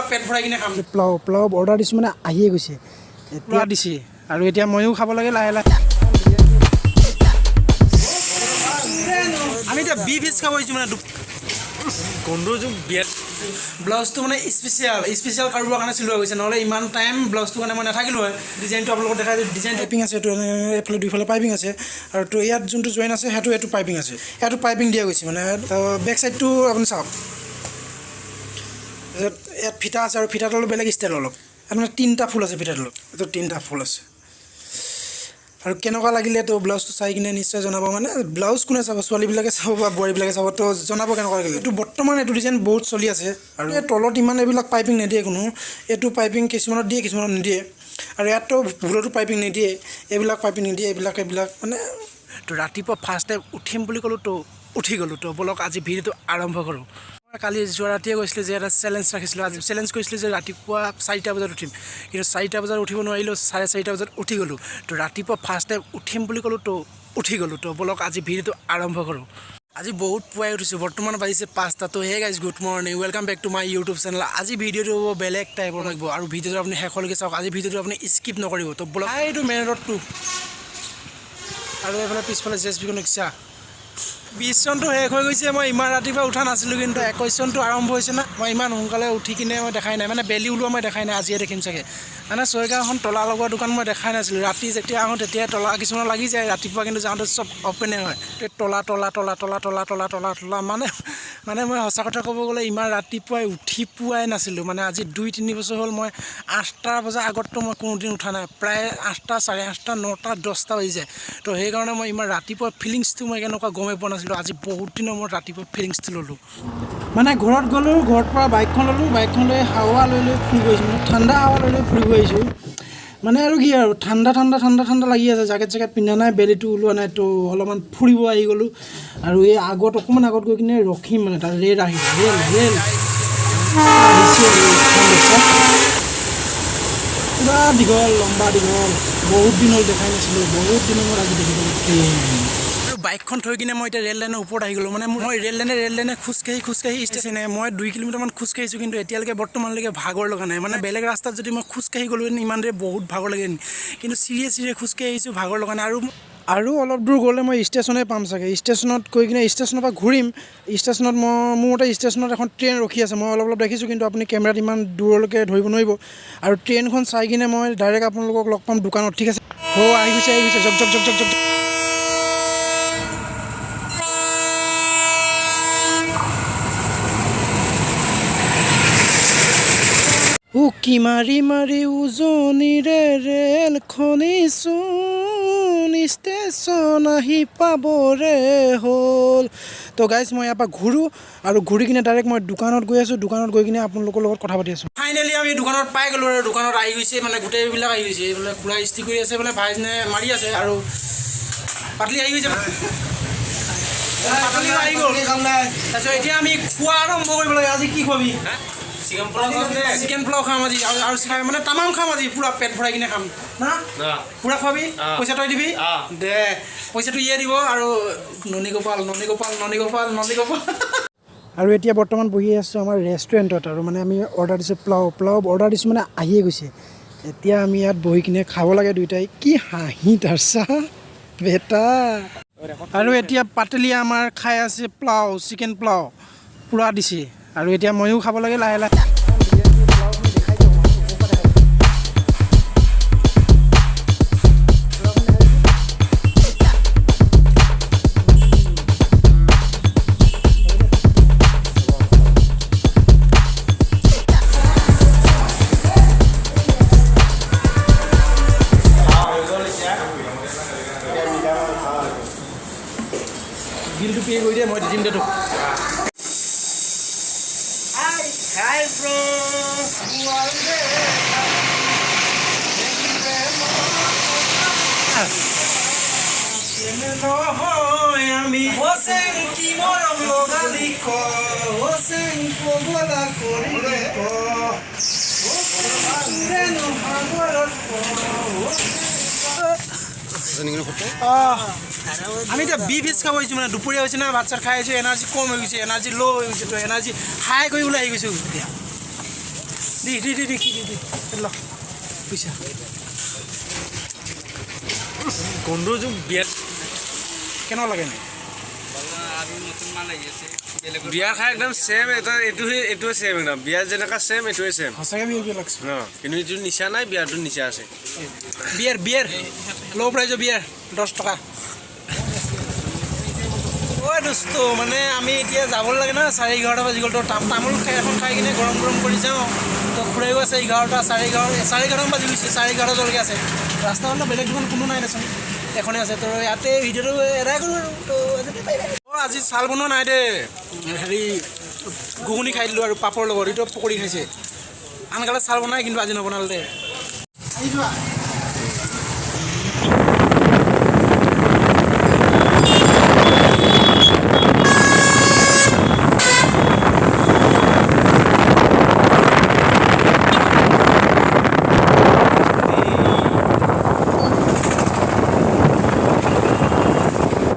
পুৰা পেট ভৰাই কিনে খাম পোলাও অৰ্ডাৰ দিছোঁ মানে আহিয়ে গৈছে পুৰা দিছে আৰু এতিয়া ময়ো খাব লাগে লাহে লাহে আমি এতিয়া বিফ ফিচ খাব আহিছোঁ মানে গন্ধটো বিয়াত ব্লাউজটো মানে স্পেচিয়েল কাৰোবাৰ কাৰণে চিলোৱা গৈছে নহ'লে ইমান টাইম ব্লাউজটো কাৰণে মই নাথাকিলোঁ হয় ডিজাইনটো আপোনালোকক দেখাই ডিজাইন পাইপিং আছে এইটো এইফালে দুইফালে পাইপিং আছে আৰু তো ইয়াত যোনটো জইন আছে সেইটো পাইপিং আছে ইয়াতো পাইপিং দিয়া গৈছে মানে বেক চাইডটো আপুনি চাওক ইয়াত ফিটা আছে আৰু ফিটাটো অলপ বেলেগ ষ্টাইল অলপ ইয়াত মানে 3টা ফুল আছে ফিটাটো এইটো 3টা ফুল আছে আৰু কেনেকুৱা লাগিলে তো ব্লাউজটো চাই কিনে নিশ্চয় জনাব মানে ব্লাউজ কোনে চাব ছোৱালীবিলাকে চাব বা বোৱাৰীবিলাকে চাব তো জনাব কেনেকুৱা লাগিলে এইটো বৰ্তমান এইটো ডিজাইন বহুত চলি আছে আৰু এই তলত ইমান এইবিলাক পাইপিং নিদিয়ে কোনো এইটো পাইপিং কিছুমানত দিয়ে কিছুমানত নিদিয়ে আৰু ইয়াততো ভুলতো পাইপিং নিদিয়ে এইবিলাক পাইপিং নিদিয়ে এইবিলাক মানে তো ৰাতিপুৱা ফাৰ্ষ্ট টাইম উঠিম বুলি ক'লোঁ তো উঠি গ'লোঁ তো বলক আজি ভিডিঅ'টো আৰম্ভ কৰোঁ কালি যোৱা ৰাতিয়ে কৈছিলোঁ যে এটা চেলেঞ্জ ৰাখিছিলোঁ আজি চেলেঞ্জ কৰিছিলোঁ যে ৰাতিপুৱা 4টা বজাত উঠিম কিন্তু 4টা বজাত উঠিব নোৱাৰিলোঁ 4:30 বজাত উঠি গ'লোঁ তো ৰাতিপুৱা ফাৰ্ষ্ট টাইম উঠিম বুলি ক'লোঁ তো উঠি গ'লোঁ তো বলক আজি ভিডিঅ'টো আৰম্ভ কৰোঁ আজি বহুত পুৱাই উঠিছোঁ বৰ্তমান বাজিছে 5টা তো hey guys good morning welcome back to my YouTube channel আজি ভিডিঅ'টো বেলেগ টাইপৰ লাগিব আৰু ভিডিঅ'টো আপুনি শেষলৈকে চাওক আজি ভিডিঅ'টো আপুনি স্কিপ নকৰিব তো বলক এইটো মেইন ৰোডটো আৰু এইফালে পিছফালে জেচবিখন ৰিক্সা 20 চনটো শেষ হৈ গৈছে মই ইমান ৰাতিপুৱা উঠা নাছিলোঁ কিন্তু 21 চনটো আৰম্ভ হৈছে না মই ইমান সোনকালে উঠি কিনে মই দেখাই নাই মানে বেলি ওলোৱা মই দেখাই নাই আজিয়ে দেখিম চাগে মানে ছয়গাঁওখন তলা লগোৱা দোকান মই দেখাই নাছিলোঁ ৰাতি যেতিয়া আহোঁ তেতিয়া তলা কিছুমান লাগি যায় ৰাতিপুৱা কিন্তু যাওঁতে চব অ'পেনে হয় তলা মানে মই সঁচা কথা ক'ব গ'লে ইমান ৰাতিপুৱাই উঠি পোৱাই নাছিলোঁ মানে আজি 2-3 বছৰ হ'ল মই 8টা বজাৰ আগততো মই কোনোদিন উঠা নাই প্ৰায় 8টা 8:30 9টা 10টা বাজি যায় তো সেইকাৰণে মই ইমান ৰাতিপুৱা ফিলিংছটো মই কেনেকুৱা গমেই পোৱা নাছিলোঁ আজি বহুত দিনৰ মই ৰাতিপুৱা ফিলিংছটো ল'লোঁ মানে ঘৰত গ'লোঁ ঘৰৰ পৰা বাইকখন ল'লোঁ বাইকখন লৈ হাৱা লৈ ফুৰিব আহিছোঁ ঠাণ্ডা হাৱা লৈ ফুৰিব আহিছোঁ মানে আৰু কি আৰু ঠাণ্ডা লাগি আছে জেকেট পিন্ধা নাই বেলিটো ওলোৱা নাই তো অলপমান ফুৰিব আহি গ'লোঁ আৰু এই অকণমান আগত গৈ কিনে ৰখিম মানে তাত ৰেল আহিব ৰেল পুৰা দীঘল লম্বা দীঘল বহুত দিন হ'ল দেখাই নাছিলোঁ বহুত দিনৰ মূৰত আজি দেখি গ'লোঁ আৰু বাইকখন থৈ কিনে মই এতিয়া ৰেল লাইনৰ ওপৰত আহি গ'লোঁ মানে মই ৰেল লাইনে খোজকাঢ়ি ষ্টেচনে মই 2 কিলোমিটাৰমান খোজকাঢ়িছোঁ কিন্তু এতিয়ালৈকে বৰ্তমানলৈকে ভাগৰ লগা নাই মানে বেলেগ ৰাস্তাত যদি মই খোজকাঢ়ি গ'লোঁ ইমান দেৰি বহুত ভাগৰ লাগে কিন্তু চিৰিয়ে খোজকাঢ়ি আহিছোঁ ভাগৰ লগা নাই আৰু অলপ দূৰ গ'লে মই ষ্টেচনে পাম চাগে ষ্টেচনত গৈ কিনে ষ্টেচনৰ পৰা ঘূৰিম ষ্টেচনত মোৰ মতে ষ্টেচনত এখন ট্ৰেইন ৰখি আছে মই অলপ দেখিছোঁ কিন্তু আপুনি কেমেৰাত ইমান দূৰলৈকে ধৰিব নোৱাৰিব আৰু ট্ৰেইনখন চাই কিনে মই ডাইৰেক্ট আপোনালোকক লগ পাম দোকানত ঠিক আছে আহি গৈছে জক উকি মাৰি উজনিৰে ৰেলখনিচোন ষ্টেচন আহি পাবৰে হ'ল তো গাইজ মই ইয়াৰ পৰা ঘূৰোঁ আৰু ঘূৰি কিনে ডাইৰেক্ট মই দোকানত গৈ আছোঁ দোকানত গৈ কিনে আপোনালোকৰ লগত কথা পাতি আছোঁ ফাইনেলি আমি দোকানত পাই গ'লোঁ আৰু দোকানত আহি গৈছে মানে গোটেইবিলাক আহি গৈছে বোলে খুৰা ইস্ত্ৰি কৰি আছে বোলে ভাইজনে মাৰি আছে আৰু পাতলি আহি গৈছে পাতলি আহি গ'ল তাৰপিছত এতিয়া আমি খোৱা আৰম্ভ কৰিব লাগে আজি কি খোৱাবি চিকেন পোলাও খাম আজি আৰু মানে তামাম খাম আজি পুৰা পেট ভৰাই কিনে খাম না পুৰা খোৱাবি পইচা তই দিবি দে পইচাটো ইয়ে দিব আৰু ননী গোপাল আৰু এতিয়া বৰ্তমান বহি আছোঁ আমাৰ ৰেষ্টুৰেণ্টত আৰু মানে আমি অৰ্ডাৰ দিছোঁ পোলাও অৰ্ডাৰ দিছোঁ মানে আহিয়ে গৈছে এতিয়া আমি ইয়াত বহি কিনে খাব লাগে দুয়োটাই কি হাঁহি তাৰচা বেটা আৰু এতিয়া পাতলি আমাৰ খাই আছে চিকেন পোলাও পুৰা দিছে আৰু এতিয়া ময়ো খাব লাগে লাহে লাহে বিলটো পে' কৰি দিয়ে মই দি দিম দে তোক Hi bro, আমি হোসেন কি মরম লগালি কো হোসেন কোবলা করিলে কো রেনু ভাগরত আমি এতিয়া বিফ ফিচ খাব আহিছোঁ মানে দুপৰীয়া হৈছে না ভাত চাত খাই আহিছোঁ এনাৰ্জি কম হৈ গৈছে এনাৰ্জি ল' হৈ গৈছে তো এনাৰ্জি হাই কৰিবলৈ আহি গৈছোঁ এতিয়া দি ল পইচা গোন্ধ যোন বিয়াত কেনেকুৱা লাগে নে বিয়া খাই একদম ছেম এটা এইটোৱে ছেম একদম বিয়া যেনেকুৱা ছেম এইটোৱে ছেম সঁচাকৈ বিয়াৰ লাগছে কিন্তু এইটো নিচা নাই বিয়াৰটো নিচা আছে বিয়াৰ ল' প্ৰাইজৰ বিয়াৰ 10 টকা ঐ দোস্ত মানে আমি এতিয়া যাবলৈ লাগে না 11:30 বাজি গ'ল তো তামোল খাই এখন খাই কিনে গৰম কৰি যাওঁ তো খুৰাই গৈছে 11টা 11:30 বাজি গৈছে 11:30 জলকৈ আছে ৰাস্তা হ'লে বেলেগ দোকান কোনো নাই দেচোন এখনেই আছে তো ইয়াতে ভিডিঅ'টো এৰাই কৰোঁ আৰু তো আজি চাল বনোৱা নাই দে হেৰি ঘুগুনি খাই দিলোঁ আৰু পাপৰ লগত এইটো পকৰি খাইছে আনকালে চাল বনাই কিন্তু আজি নবনালে দে